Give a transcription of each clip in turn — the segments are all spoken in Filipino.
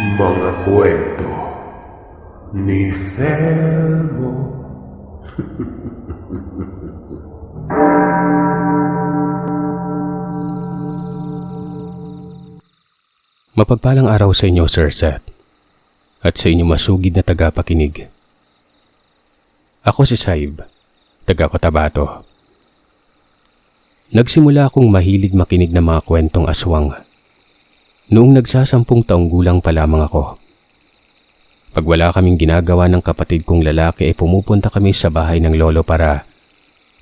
Mga kwento ni Felmo. Mapagpalang araw sa inyo, Sir Seth, at sa inyong masugid na tagapakinig. Ako si Saib, taga Cotabato. Nagsimula akong mahilig makinig ng mga kwentong aswang noong nagsasampung taong gulang pa lamang ako. Pag wala kaming ginagawa ng kapatid kong lalaki ay pumupunta kami sa bahay ng lolo para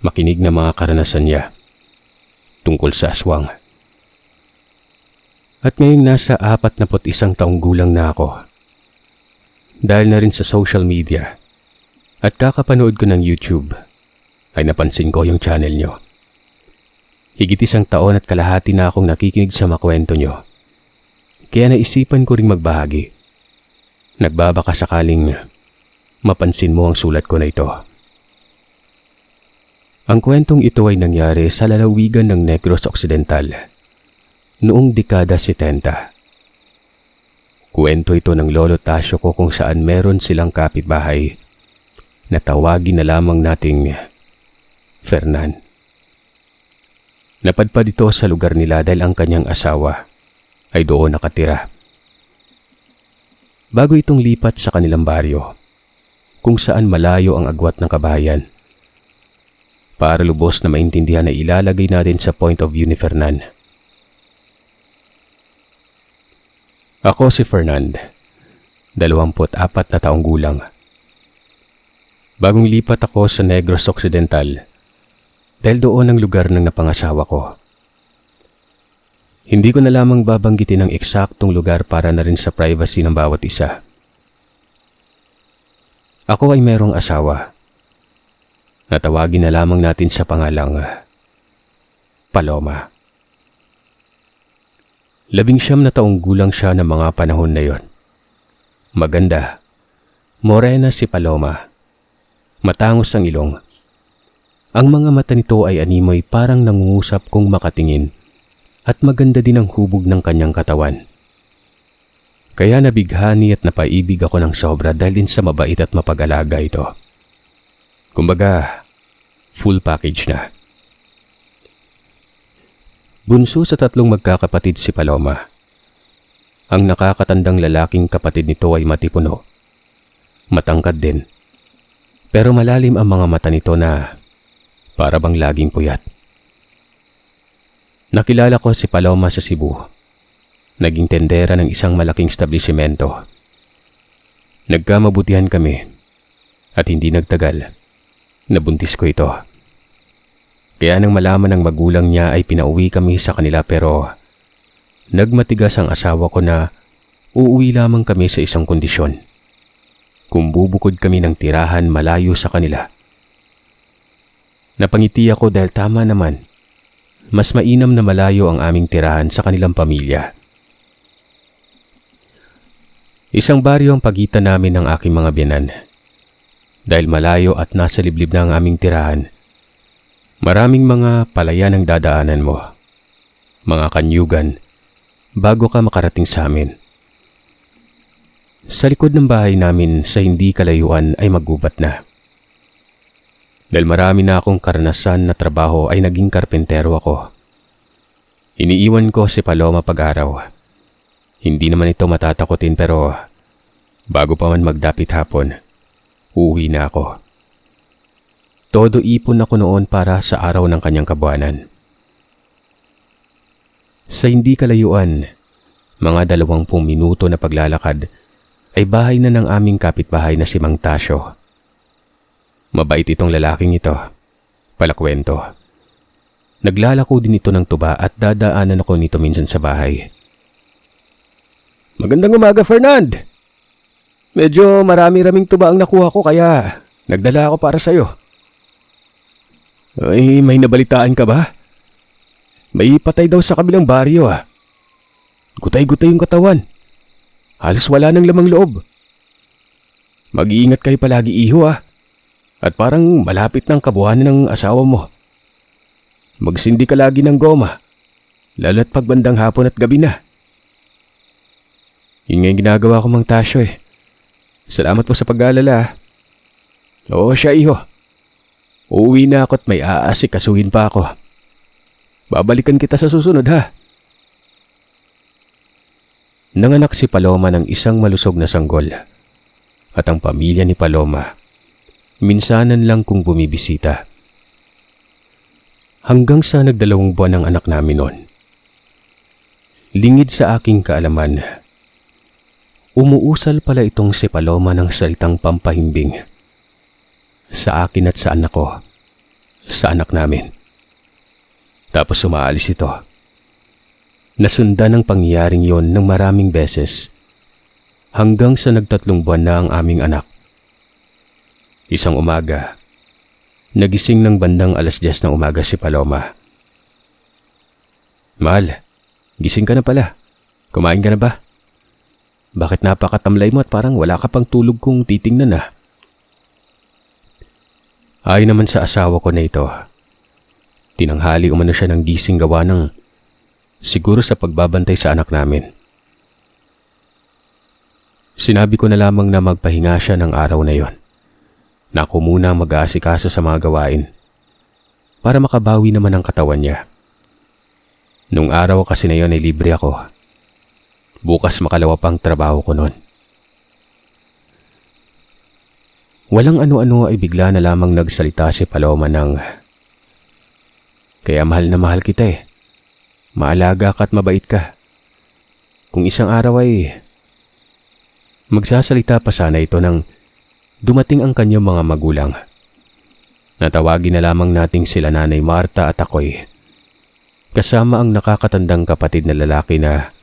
makinig ng mga karanasan niya tungkol sa aswang. At ngayong nasa 41 taong gulang na ako, dahil na rin sa social media at kakapanood ko ng YouTube, ay napansin ko yung channel nyo. Higit 1 taon at kalahati na akong nakikinig sa mga kwento nyo. Kaya naisipan ko ring magbahagi. Nagbabaka sakaling mapansin mo ang sulat ko na ito. Ang kwentong ito ay nangyari sa lalawigan ng Negros Occidental noong dekada 70. Kwento ito ng lolo Tasyo ko kung saan meron silang kapitbahay na tawagin na lamang nating Fernan. Napadpad ito sa lugar nila dahil ang kanyang asawa ay doon nakatira. Bago itong lipat sa kanilang baryo, kung saan malayo ang agwat ng kabahayan, para lubos na maintindihan na ilalagay natin sa point of view ni Fernan. Ako si Fernand, 24 na taong gulang. Bagong lipat ako sa Negros Occidental dahil doon ang lugar ng napangasawa ko. Hindi ko na lamang babanggitin ang eksaktong lugar para na rin sa privacy ng bawat isa. Ako ay merong asawa. Natawagin na lamang natin sa pangalang Paloma. 19 na taong gulang siya ng mga panahon na yon. Maganda, morena si Paloma. Matangos ang ilong. Ang mga mata nito ay animoy parang nangungusap kung makatingin at maganda din ang hubog ng kanyang katawan. Kaya nabighani at napaibig ako ng sobra dahil din sa mabait at mapag-alaga ito. Kumbaga, full package na. Bunso sa 3 magkakapatid si Paloma. Ang nakakatandang lalaking kapatid nito ay matipuno. Matangkad din. Pero malalim ang mga mata nito na para bang laging puyat. Nakilala ko si Paloma sa Cebu. Naging tendera ng isang malaking establishmento. Nagkamabutihan kami at hindi nagtagal, nabuntis ko ito. Kaya nang malaman ng magulang niya ay pinauwi kami sa kanila pero nagmatigas ang asawa ko na uuwi lamang kami sa isang kondisyon. Kung bubukod kami ng tirahan malayo sa kanila. Napangiti ako dahil tama naman. Mas mainam na malayo ang aming tirahan sa kanilang pamilya. Isang baryo ang pagitan namin ng aking mga biyenan. Dahil malayo at nasa liblib na ang aming tirahan, maraming mga palayan ang dadaanan mo, mga kanyugan, bago ka makarating sa amin. Sa likod ng bahay namin sa hindi kalayuan ay magubat na. Dahil marami na akong karanasan na trabaho ay naging karpentero ako. Iniiwan ko si Paloma pag-araw. Hindi naman ito matatakotin pero bago pa man magdapit hapon, uuwi na ako. Todo ipon ako noon para sa araw ng kanyang kabuanan. Sa hindi kalayuan, mga 20 minuto na paglalakad, ay bahay na ng aming kapitbahay na si Mang Tasyo. Mabait itong lalaking ito, palakwento. Naglalako din ito ng tuba at dadaanan ako nito minsan sa bahay. Magandang umaga, Fernand! Medyo marami-raming tuba ang nakuha ko kaya nagdala ako para sa'yo. Ay, may nabalitaan ka ba? May patay daw sa kabilang baryo ah. Gutay-gutay yung katawan. Halos wala nang lamang loob. Mag-iingat kayo palagi, iho ah. At parang malapit ng kabuhanan ng asawa mo. Magsindi ka lagi ng goma, lalo't pagbandang hapon at gabi na. Yun nga yung ginagawa ko, Mang Tasyo eh. Salamat po sa pag-aalala. Oo siya, iho. Uuwi na ako at may aasikasuhin pa ako. Babalikan kita sa susunod, ha? Nanganak si Paloma ng isang malusog na sanggol. At ang pamilya ni Paloma, minsanan lang kung bumibisita. Hanggang sa nagdalawang buwan ang anak namin noon. Lingid sa aking kaalaman, umuusal pala itong si Paloma ng salitang pampahimbing. Sa akin at sa anak ko, sa anak namin. Tapos umaalis ito. Nasundan ang pangyayaring yon ng maraming beses hanggang sa nagtatlong buwan na ang aming anak. Isang umaga, nagising ng bandang 10:00 ng umaga si Paloma. Mahal, gising ka na pala. Kumain ka na ba? Bakit napakatamlay mo at parang wala ka pang tulog kung titingnan na? Ayon naman sa asawa ko na ito, tinanghali umano siya ng gising gawa ng siguro sa pagbabantay sa anak namin. Sinabi ko na lamang na magpahinga siya ng araw na yon. Na ako muna mag-aasikaso sa mga gawain para makabawi naman ang katawan niya. Nung araw kasi na yon ay libre ako. Bukas makalawa pang trabaho ko noon. Walang ano-ano ay bigla na lamang nagsalita si Paloma ng, "Kaya mahal na mahal kita eh. Maalaga ka at mabait ka. Kung isang araw ay..." Magsasalita pa sana ito nang dumating ang kanyang mga magulang. Natawagin na lamang nating sila Nanay Marta at ako'y kasama ang nakakatandang kapatid na lalaki na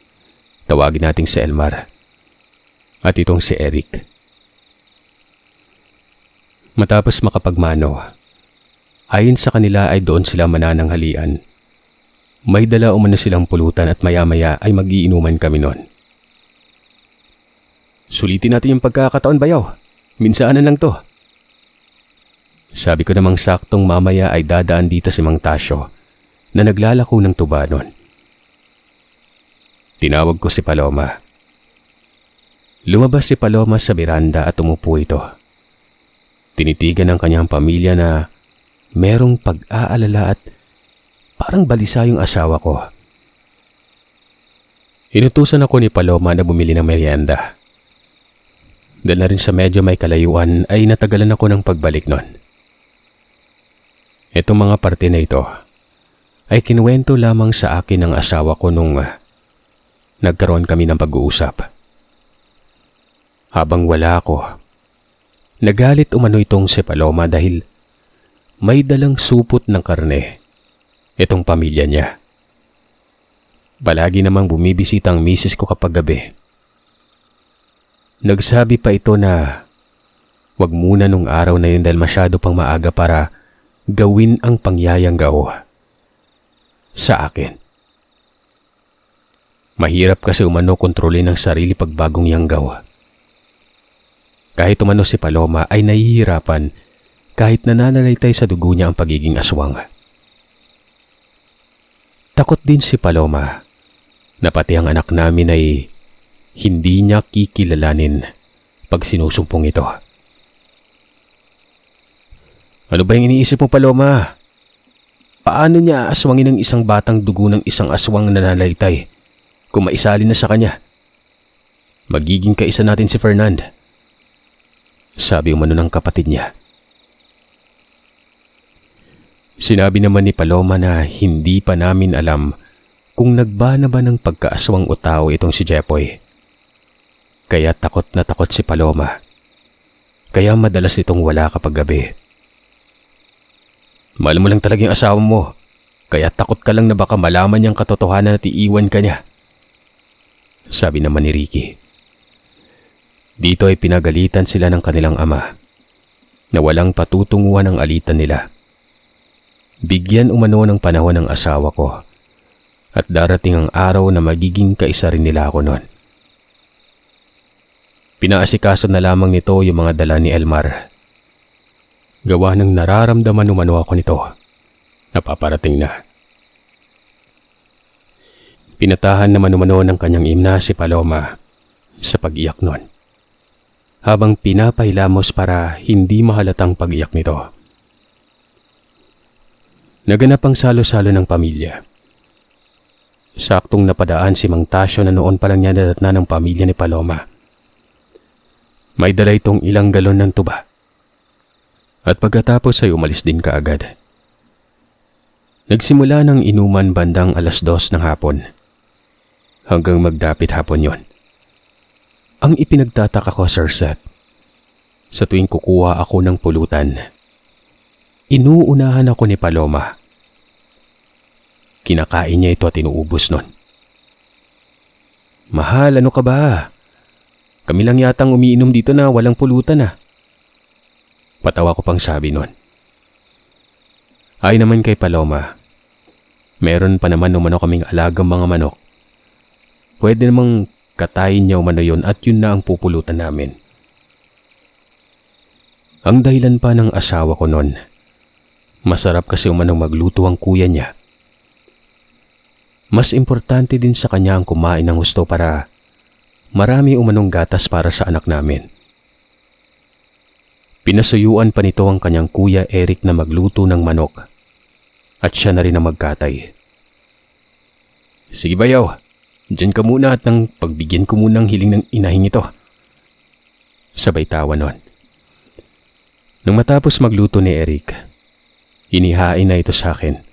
tawagin nating si Elmar at itong si Eric. Matapos makapagmano, ayon sa kanila ay doon sila manananghalian. May dala umano silang pulutan at maya-maya ay magiinuman kami noon. Sulitin natin yung pagkakataon, bayaw. Minsaanan lang to. Sabi ko namang saktong mamaya ay dadaan dito si Mang Tasyo na naglalako ng tuba noon. Tinawag ko si Paloma. Lumabas si Paloma sa beranda at umupo ito. Tinitigan ng kanyang pamilya na merong pag-aalala at parang balisa yung asawa ko. Inutusan ako ni Paloma na bumili ng merienda. Dahil na rin sa medyo may kalayuan ay natagalan ako ng pagbalik nun. Itong mga parte na ito ay kinuwento lamang sa akin ng asawa ko nung nagkaroon kami ng pag-uusap. Habang wala ako, nagalit umano itong si Paloma dahil may dalang supot ng karne itong pamilya niya. Palagi namang bumibisita ang misis ko kapag gabi. Nagsabi pa ito na wag muna nung araw na yun dahil masyado pang maaga para gawin ang pangyayanggaw sa akin. Mahirap kasi umano kontrolin ang sarili pag bagong yanggaw. Kahit umano si Paloma ay nahihirapan kahit nananalaytay sa dugo niya ang pagiging aswang. Takot din si Paloma na pati ang anak namin ay hindi niya kikilalanin pag sinusumpong ito. Ano ba yung iniisip mo, Paloma? Paano niya aswangin ang isang batang dugo ng isang aswang na nananalaytay kung maisali na sa kanya? Magiging kaisa natin si Fernand. Sabi umano ng kapatid niya. Sinabi naman ni Paloma na hindi pa namin alam kung nagba na ba ng pagkaaswang o tao itong si Jepoy. Kaya takot na takot si Paloma. Kaya madalas itong wala kapag gabi. Mahal mo lang talaga yung asawa mo. Kaya takot ka lang na baka malaman niyang katotohanan at iiwan ka niya. Sabi naman ni Ricky. Dito ay pinagalitan sila ng kanilang ama na walang patutunguhan ang alitan nila. Bigyan umano ng panahon ng asawa ko at darating ang araw na magiging kaisa rin nila ako noon. Pinaasikaso na lamang nito yung mga dala ni Elmar. Gawa ng nararamdaman umano ako nito na paparating na. Pinatahan naman umano ng kanyang ina si Paloma sa pag-iyak nun, habang pinapahilamos para hindi mahalatang pag-iyak nito. Naganap ang salo-salo ng pamilya. Saktong napadaan si Mang Tasyo na noon palang niya nadatna ng pamilya ni Paloma. May dala itong ilang galon ng tuba. At pagkatapos ay umalis din kaagad. Nagsimula ng inuman bandang 2:00 ng hapon. Hanggang magdapit hapon yon. Ang ipinagtataka ko, Sir Seth, sa tuwing kukuha ako ng pulutan, inuunahan ako ni Paloma. Kinakain niya ito at inuubos nun. Mahal, ano ka ba? Kami lang yatang umiinom dito na walang pulutan ah. Patawa ko pang sabi nun. Ay naman kay Paloma, meron pa naman umano kaming alagang mga manok. Pwede namang katayin niya umano yun at yun na ang pupulutan namin. Ang dahilan pa ng asawa ko nun, masarap kasi umanong magluto ang kuya niya. Mas importante din sa kanya ang kumain ng gusto para marami umanong gatas para sa anak namin. Pinasuyuan pa nito ang kanyang kuya Eric na magluto ng manok at siya na rin ang magkatay. Sige bayaw, diyan ka muna at nang pagbigyan ko muna ng hiling ng inahing ito. Sabay tawa nun. Nung matapos magluto ni Eric, inihain na ito sa akin.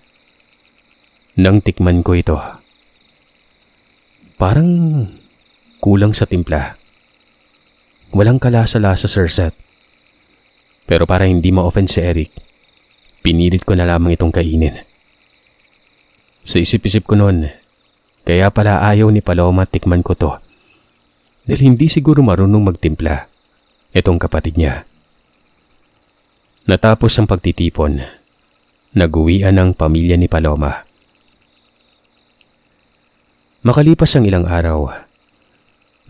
Nang tikman ko ito, parang kulang sa timpla. Walang kalasa-lasa, Sir Seth. Pero para hindi ma-offend si Eric, pinilit ko na lamang itong kainin. Sa isip-isip ko noon, kaya pala ayaw ni Paloma tikman ko to. Dahil hindi siguro marunong magtimpla itong kapatid niya. Natapos ang pagtitipon, nag-uwian ang pamilya ni Paloma. Makalipas ang ilang araw,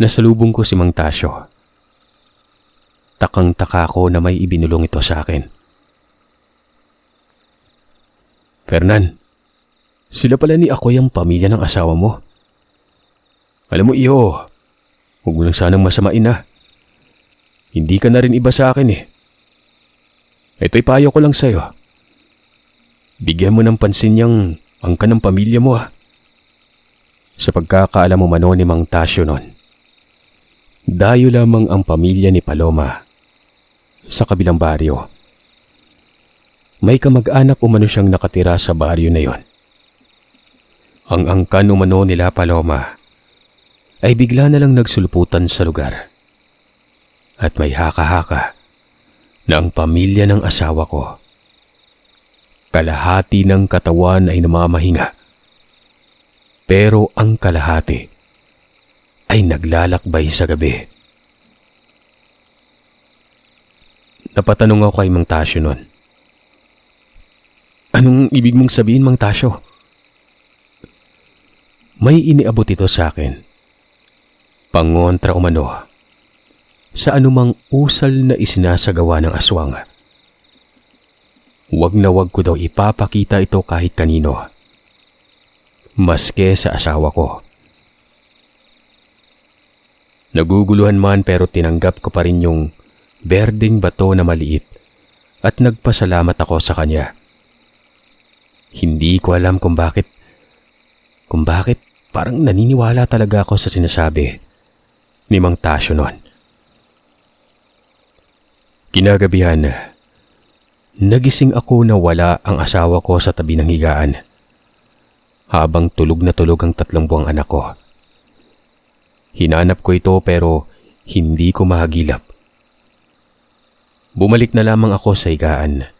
nasalubong ko si Mang Tasyo. Takang-taka ko na may ibinulong ito sa akin. Fernan, sila pala ni Akoy ang pamilya ng asawa mo. Alam mo iyo, huwag mo lang sanang masamain na. Hindi ka na rin iba sa akin eh. Ito'y payo ko lang sa'yo. Bigyan mo ng pansin niyang angka ng pamilya mo ah. Sa pagkakaalam mo mano ni Mang Tasyo nun, dayo lamang ang pamilya ni Paloma sa kabilang baryo. May kamag-anak umano siyang nakatira sa baryo na yon. Ang angkan umano nila Paloma ay bigla na lang nagsulputan sa lugar. At may haka-haka na ang pamilya ng asawa ko, kalahati ng katawan ay namamahinga. Pero ang kalahati ay naglalakbay sa gabi. Napatanong ako kay Mang Tasyo nun. Anong ibig mong sabihin, Mang Tasyo? May iniabot ito sa akin. Pangontra umano sa anumang usal na isinasagawa ng aswang. Wag na wag ko daw ipapakita ito kahit kanino. Maske sa asawa ko. Naguguluhan man pero tinanggap ko pa rin yung berdeng bato na maliit at nagpasalamat ako sa kanya. Hindi ko alam kung bakit parang naniniwala talaga ako sa sinasabi ni Mang Tasyo noon. Kinagabihan, nagising ako na wala ang asawa ko sa tabi ng higaan. Habang tulog na tulog ang 3 buwang anak ko. Hinanap ko ito pero hindi ko mahagilap. Bumalik na lamang ako sa higaan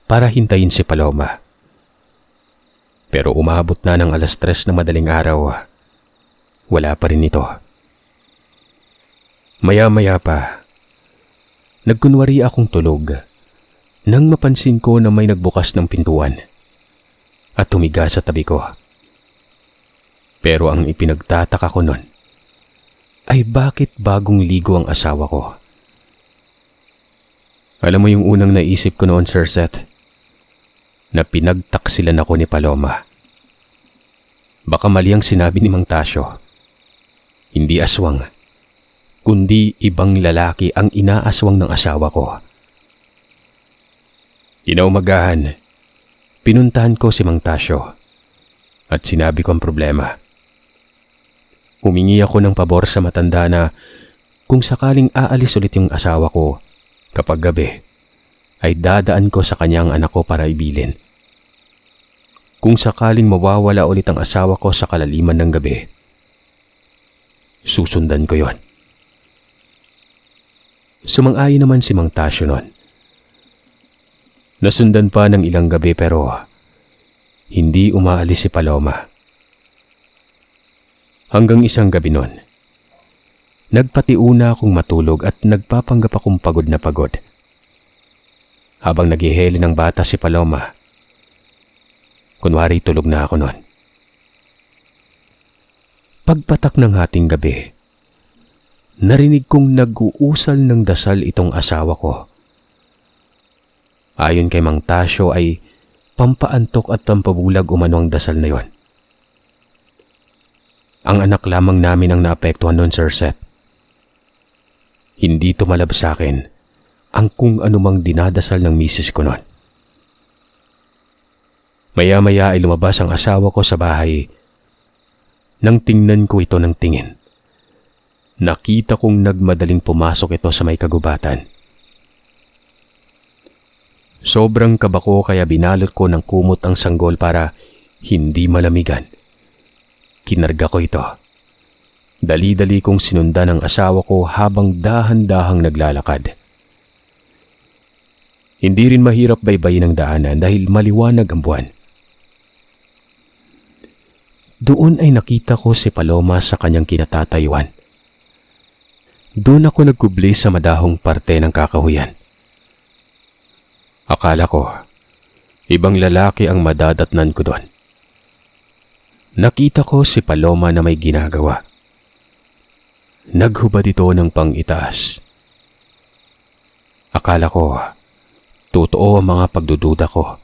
para hintayin si Paloma. Pero umabot na ng 3:00 ng madaling araw. Wala pa rin ito. Maya-maya pa, nagkunwari akong tulog nang mapansin ko na may nagbukas ng pintuan at tumiga sa tabi ko. Pero ang ipinagtataka ko nun ay bakit bagong ligo ang asawa ko. Alam mo yung unang naisip ko noon, Sir Seth? Na pinagtaksilan ako ni Paloma. Baka mali ang sinabi ni Mang Tasyo. Hindi aswang, kundi ibang lalaki ang inaaswang ng asawa ko. Kinaumagahan, pinuntahan ko si Mang Tasyo at sinabi ko ang problema. Humingi ako ng pabor sa matanda na kung sakaling aalis ulit yung asawa ko kapag gabi, ay dadaan ko sa kanyang anak ko para ibilin. Kung sakaling mawawala ulit ang asawa ko sa kalaliman ng gabi, susundan ko yon. Sumang-ayon naman si Mang Tasyo nun. Nasundan pa ng ilang gabi pero hindi umaalis si Paloma. Hanggang isang gabi nun, nagpatiuna akong matulog at nagpapanggap akong pagod na pagod. Habang naghihili ng bata si Paloma, kunwari tulog na ako nun. Pagpatak ng hating gabi, narinig kong nag-uusal ng dasal itong asawa ko. Ayon kay Mang Tasyo ay pampaantok at pampabulag umano ang dasal na yon. Ang anak lamang namin ang naapektuhan nun, Sir Seth. Hindi tumalab sa akin ang kung anumang dinadasal ng misis ko nun. Maya-maya ay lumabas ang asawa ko sa bahay. Nang tingnan ko ito ng tingin, nakita kong nagmadaling pumasok ito sa may kagubatan. Sobrang kaba ko kaya binalot ko ng kumot ang sanggol para hindi malamigan. Kinarga ko ito. Dali-dali kong sinundan ang asawa ko habang dahan-dahang naglalakad. Hindi rin mahirap baybayin ang daanan dahil maliwanag ang buwan. Doon ay nakita ko si Paloma sa kanyang kinatatayuan. Doon ako nagkubli sa madahong parte ng kakahuyan. Akala ko, ibang lalaki ang madadatnan ko doon. Nakita ko si Paloma na may ginagawa. Naghubad ito ng pang-itaas. Akala ko, totoo ang mga pagdududa ko.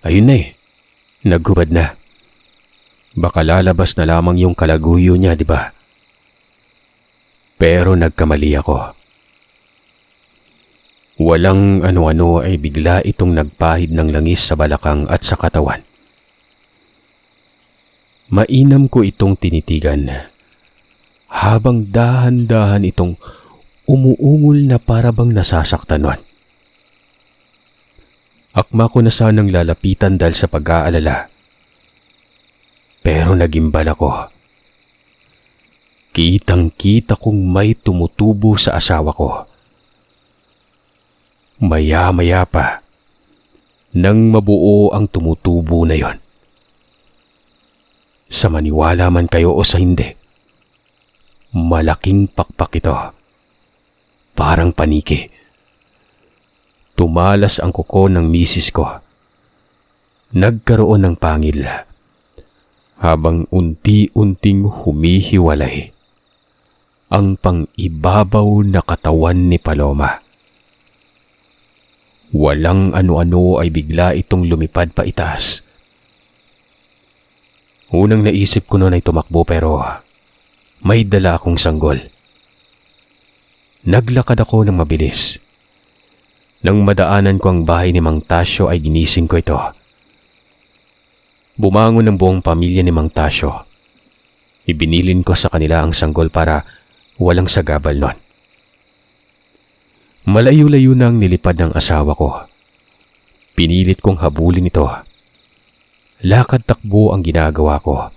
Ayun na naghubad na. Baka lalabas na lamang yung kalaguyo niya, di ba? Pero nagkamali ako. Walang ano-ano ay bigla itong nagpahid ng langis sa balakang at sa katawan. Mainam ko itong tinitigan habang dahan-dahan itong umuungol na parabang nasasaktan nun. Akma ko na sanang lalapitan dahil sa pag-aalala. Pero nagimbal ako. Kitang-kita kong may tumutubo sa asawa ko. Maya-maya pa, nang mabuo ang tumutubo na yon. Sa maniwala man kayo o sa hindi, malaking pakpak ito. Parang paniki. Tumalas ang kuko ng misis ko. Nagkaroon ng pangil. Habang unti-unting humihiwalay ang pang-ibabaw na katawan ni Paloma. Walang ano-ano ay bigla itong lumipad pa itaas. Unang naisip ko noon ay tumakbo pero may dala akong sanggol. Naglakad ako ng mabilis. Nang madaanan ko ang bahay ni Mang Tasyo ay ginising ko ito. Bumangon ang buong pamilya ni Mang Tasyo. Ibinilin ko sa kanila ang sanggol para walang sagabal nun. Malayo-layo na ang nilipad ng asawa ko. Pinilit kong habulin ito. Lakad takbo ang ginagawa ko.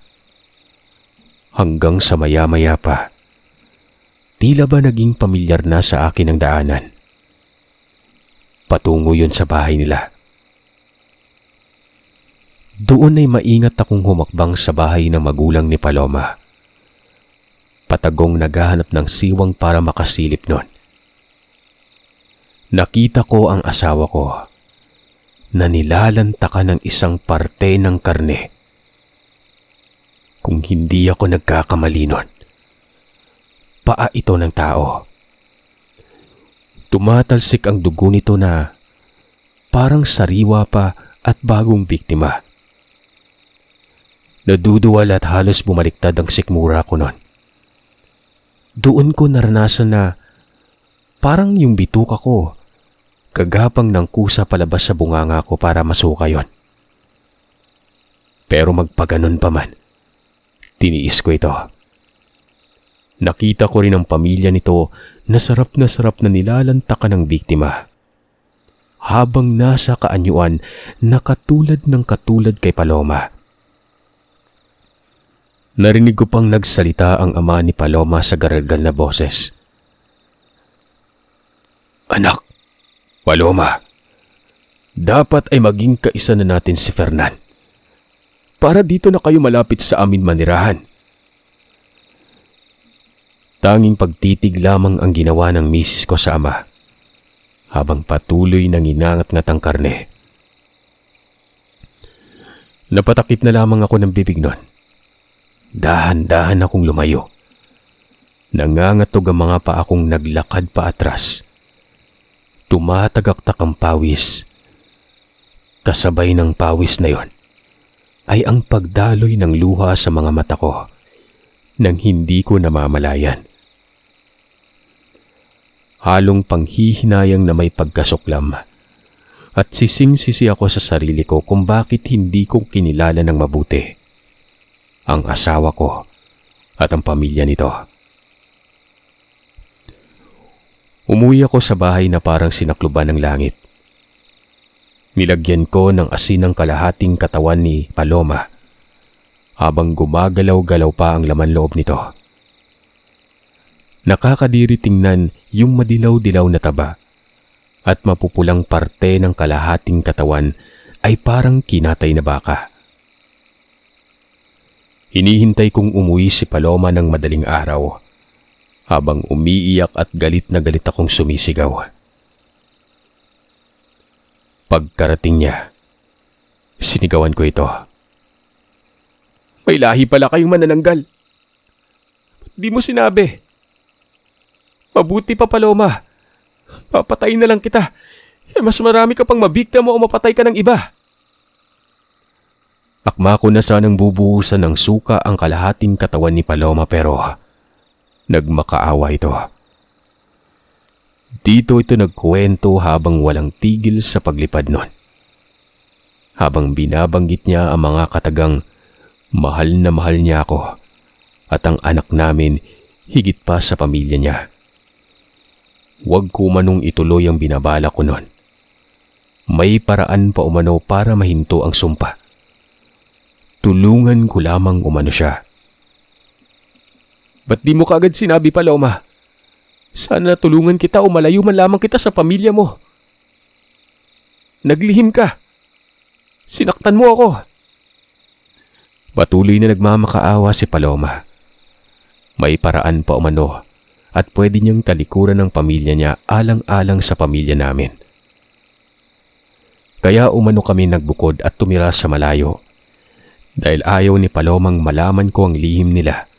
Hanggang sa maya-maya pa, tila ba naging pamilyar na sa akin ang daanan. Patungo yun sa bahay nila. Doon ay maingat akong humakbang sa bahay ng magulang ni Paloma. Patagong naghahanap ng siwang para makasilip nun. Nakita ko ang asawa ko na nilalantakan ng isang parte ng karne. Kung hindi ako nagkakamali nun, paa ito ng tao. Tumatalsik ang dugo nito na parang sariwa pa at bagong biktima. Naduduwal at halos bumaliktad ang sikmura ko nun. Doon ko naranasan na parang yung bituka ko, gagapang ng kusa palabas sa bunganga ko para masuka yon. Pero magpaganon pa man, tiniis ko ito. Nakita ko rin ang pamilya nito na sarap na nilalantakan ng biktima. Habang nasa kaanyuan na katulad kay Paloma. Narinig ko pang nagsalita ang ama ni Paloma sa garalgal na boses. Anak, Paloma, dapat ay maging kaisa na natin si Fernan. Para dito na kayo malapit sa amin manirahan. Tanging pagtitig lamang ang ginawa ng misis ko sa ama, habang patuloy nang inangat-ngat ang karne. Napatakip na lamang ako ng bibig nun. Dahan-dahan akong lumayo. Nangangatog ang mga paa kong naglakad pa atras. Tumatagaktak ang pawis. Kasabay ng pawis na yon ay ang pagdaloy ng luha sa mga mata ko nang hindi ko namamalayan. Halong panghihinayang na may pagkasuklam at sising-sisi ako sa sarili ko kung bakit hindi ko kinilala ng mabuti ang asawa ko at ang pamilya nito. Umuwi ako sa bahay na parang sinakluban ng langit. Nilagyan ko ng asin ang kalahating katawan ni Paloma habang gumagalaw-galaw pa ang laman loob nito. Nakakadiri tingnan yung madilaw-dilaw na taba at mapupulang parte ng kalahating katawan ay parang kinatay na baka. Hinihintay kong umuwi si Paloma ng madaling araw habang umiiyak at galit na galit akong sumisigaw. Pagkarating niya, sinigawan ko ito. May lahi pala kayong manananggal. Ba't di mo sinabi? Mabuti pa, Paloma. Papatayin na lang kita. Mas marami ka pang mabikta mo o mapatay ka ng iba. Akma ko na sanang bubuhusan ng suka ang kalahating katawan ni Paloma pero nagmakaawa ito. Dito ito nagkuwento habang walang tigil sa paglipad nun. Habang binabanggit niya ang mga katagang mahal na mahal niya ako at ang anak namin higit pa sa pamilya niya. Huwag ko manong ituloy ang binabala ko nun. May paraan pa umano para mahinto ang sumpa. Tulungan ko lamang umano siya. Ba't di mo kaagad sinabi, Paloma? Sana tulungan kita o malayo man lamang kita sa pamilya mo. Naglihim ka. Sinaktan mo ako. Patuloy na nagmamakaawa si Paloma. May paraan pa umano at pwede niyang talikuran ng pamilya niya alang-alang sa pamilya namin. Kaya umano kami nagbukod at tumira sa malayo dahil ayaw ni Palomang malaman ko ang lihim nila.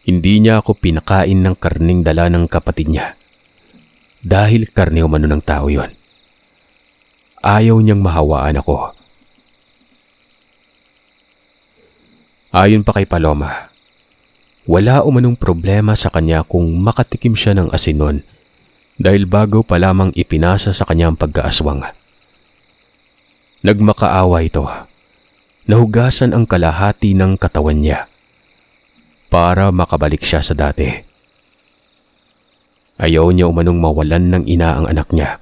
Hindi niya ako pinakain ng karning dala ng kapatid niya dahil karne umano ng tao yon. Ayaw niyang mahawaan ako. Ayon pa kay Paloma, wala umanong problema sa kanya kung makatikim siya ng asin nun dahil bago pa lamang ipinasa sa kanya ang pagkaaswang. Nagmakaawa ito. Nahugasan ang kalahati ng katawan niya para makabalik siya sa dati. Ayaw niya umanong mawalan ng ina ang anak niya.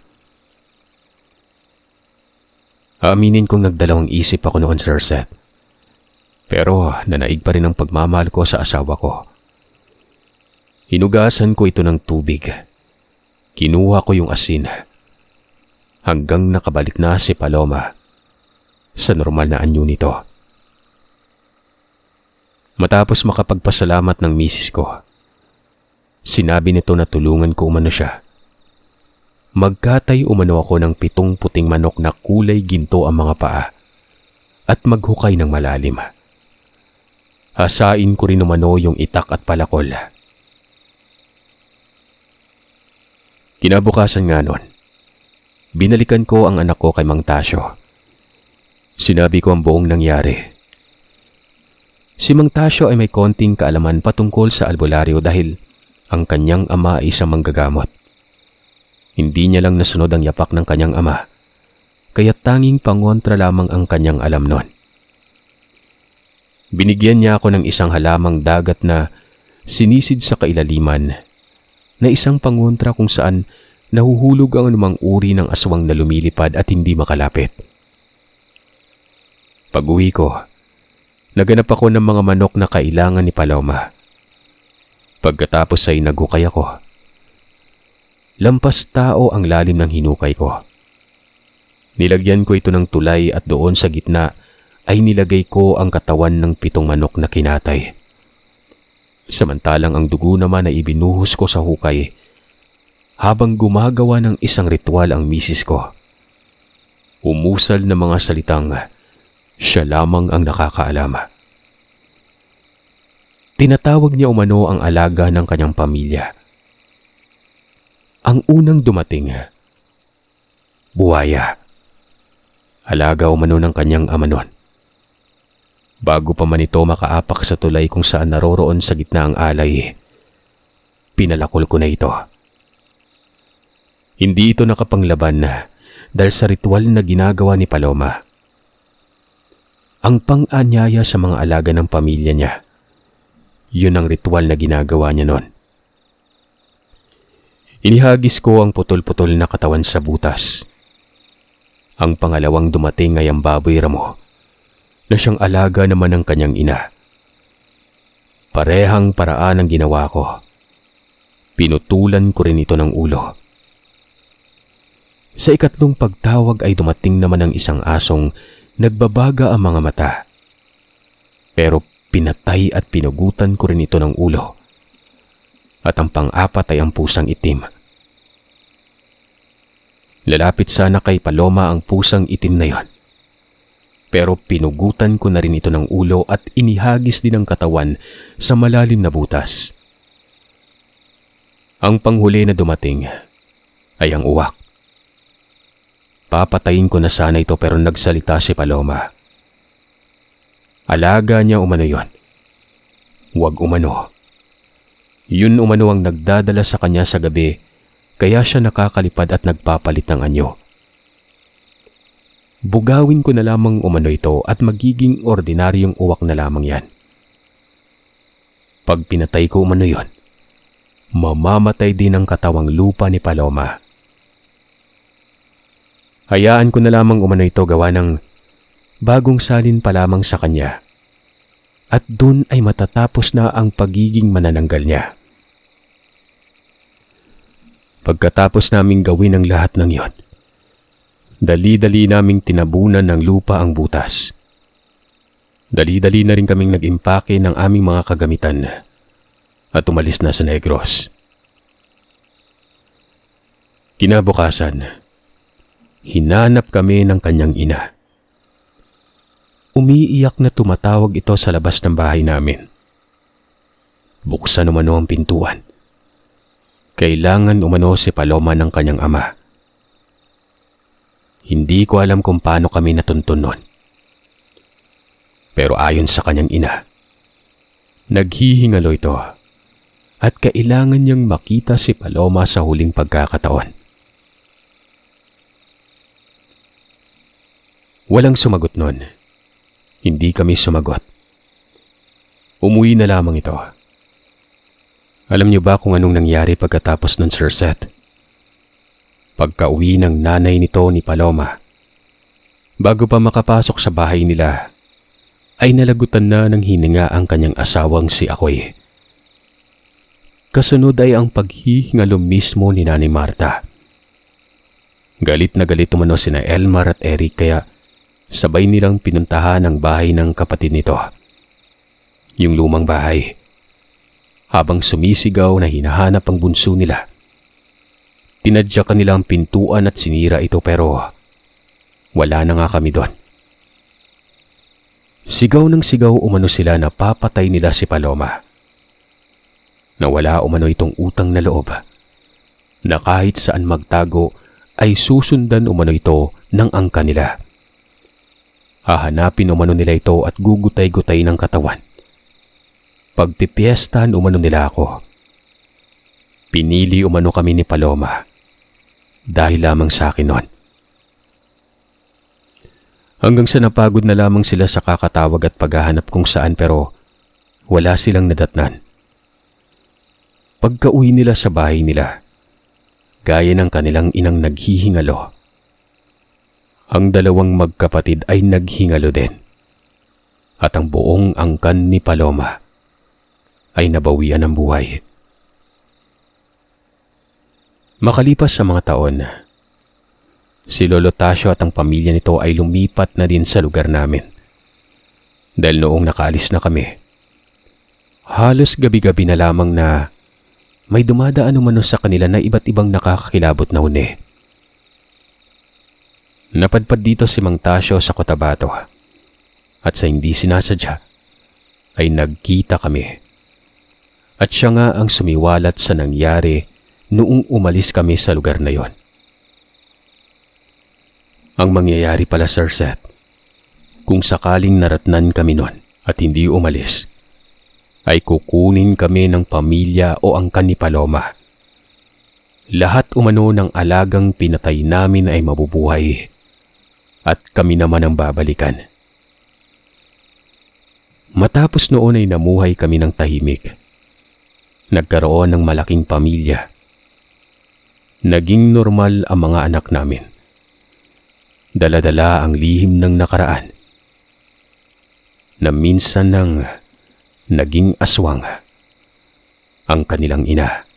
Aminin kong nagdalawang isip ako noon, Sir Seth. Pero nanaig pa rin ang pagmamahal ko sa asawa ko. Hinugasan ko ito ng tubig. Kinuha ko yung asin. Hanggang nakabalik na si Paloma sa normal na anyo nito. Matapos makapagpasalamat ng misis ko, sinabi nito na tulungan ko umano siya. Magkatay umano ako ng 7 puting manok na kulay ginto ang mga paa at maghukay ng malalim. Hasain ko rin umano yung itak at palakol. Kinabukasan nga nun, binalikan ko ang anak ko kay Mang Tasyo. Sinabi ko ang buong nangyari. Si Mang Tasyo ay may konting kaalaman patungkol sa albularyo dahil ang kanyang ama ay isang manggagamot. Hindi niya lang nasunod ang yapak ng kanyang ama, kaya tanging pangontra lamang ang kanyang alam noon. Binigyan niya ako ng isang halamang dagat na sinisid sa kailaliman na isang pangontra kung saan nahuhulog ang anumang uri ng aswang na lumilipad at hindi makalapit. Pag-uwi ko, naganap ako ng mga manok na kailangan ni Paloma. Pagkatapos ay naghukay ako. Lampas tao ang lalim ng hinukay ko. Nilagyan ko ito ng tulay at doon sa gitna ay nilagay ko ang katawan ng 7 manok na kinatay. Samantalang ang dugo naman ay ibinuhos ko sa hukay habang gumagawa ng isang ritual ang misis ko. Umusal na mga salitang siya lamang ang nakakaalam. Tinatawag niya umano ang alaga ng kanyang pamilya. Ang unang dumating, buhaya. Alaga umano ng kanyang ama noon. Bago pa man ito makaapak sa tulay kung saan naroroon sa gitna ang alay, pinalakol ko na ito. Hindi ito nakapanglaban dahil sa ritual na ginagawa ni Paloma. Ang pang-anyaya sa mga alaga ng pamilya niya, yun ang ritual na ginagawa niya noon. Inihagis ko ang putol-putol na katawan sa butas. Ang pangalawang dumating ay ang baboy ramo, na siyang alaga naman ng kanyang ina. Parehang paraan ang ginawa ko. Pinutulan ko rin ito ng ulo. Sa ikatlong pagtawag ay dumating naman ang isang asong nagbabaga ang mga mata. Pero pinatay at pinugutan ko rin ito ng ulo. At ang pang-apat ay ang pusang itim. Lalapit sana kay Paloma ang pusang itim na yon. Pero pinugutan ko na rin ito ng ulo at inihagis din ang katawan sa malalim na butas. Ang panghuli na dumating ay ang uwak. Papatayin ko na sana ito pero nagsalita si Paloma. Alaga niya umano yon. Huwag umano. Yun umano ang nagdadala sa kanya sa gabi kaya siya nakakalipad at nagpapalit ng anyo. Bugawin ko na lamang umano ito at magiging ordinaryong uwak na lamang yan. Pag pinatay ko umano yon, mamamatay din ang katawang lupa ni Paloma. Hayaan ko na lamang umano ito gawa ng bagong salin pa lamang sa kanya. At dun ay matatapos na ang pagiging manananggal niya. Pagkatapos naming gawin ang lahat ng yon, dali-dali naming tinabunan ng lupa ang butas. Dali-dali na rin kaming nag-impake ng aming mga kagamitan at umalis na sa Negros. Kinabukasan, hinanap kami ng kanyang ina. Umiiyak na tumatawag ito sa labas ng bahay namin. Buksan umano ang pintuan. Kailangan umano si Paloma ng kanyang ama. Hindi ko alam kung paano kami natuntun nun. Pero ayon sa kanyang ina, naghihingalo ito at kailangan niyang makita si Paloma sa huling pagkakataon. Walang sumagot nun. Hindi kami sumagot. Umuwi na lamang ito. Alam niyo ba kung anong nangyari pagkatapos nun, Sir Seth? Pagka-uwi ng nanay nito ni Paloma, bago pa makapasok sa bahay nila, ay nalagutan na ng hininga ang kanyang asawang si Akoy. Kasunod ay ang paghihingalo mismo ni Nanay Marta. Galit na galit umano sina Elmar at Eric kaya sabay nilang pinuntahan ang bahay ng kapatid nito. Yung lumang bahay. Habang sumisigaw na hinahanap ang bunso nila. Tinadyakan nila ang pintuan at sinira ito pero wala na nga kami doon. Sigaw ng sigaw umano sila na papatay nila si Paloma. Nawala umano itong utang na loob na kahit saan magtago ay susundan umano ito ng angka nila. Hahanapin umano nila ito at gugutay-gutay ng katawan Pagpipiestahan umano nila ako. Pinili umano kami ni Paloma dahil lamang sa akin noon. Hanggang sa napagod na lamang sila sa kakatawag at paghahanap kung saan pero wala silang nadatnan. Pagka-uwi nila sa bahay nila, gaya ng kanilang inang naghihingalo, ang dalawang magkapatid ay naghingalo din. At ang buong angkan ni Paloma ay nabawian ng buhay. Makalipas sa mga taon, si Lolo Tasio at ang pamilya nito ay lumipat na din sa lugar namin. Dahil noong nakaalis na kami, halos gabi-gabi na lamang na may dumadaan umano sa kanila na iba't ibang nakakakilabot na huni. Napadpad dito si Mang Tasio sa Cotabato at sa hindi sinasadya ay nagkita kami. At siya nga ang sumiwalat sa nangyari noong umalis kami sa lugar na yon. Ang mangyayari pala, Sir Seth, kung sakaling naratnan kami nun at hindi umalis, ay kukunin kami ng pamilya o angkan ni Paloma. Lahat umano ng alagang pinatay namin ay mabubuhay at kami naman ang babalikan. Matapos noon ay namuhay kami ng tahimik. Nagkaroon ng malaking pamilya. Naging normal ang mga anak namin. Dala-dala ang lihim ng nakaraan na minsan nang naging aswang ang kanilang ina.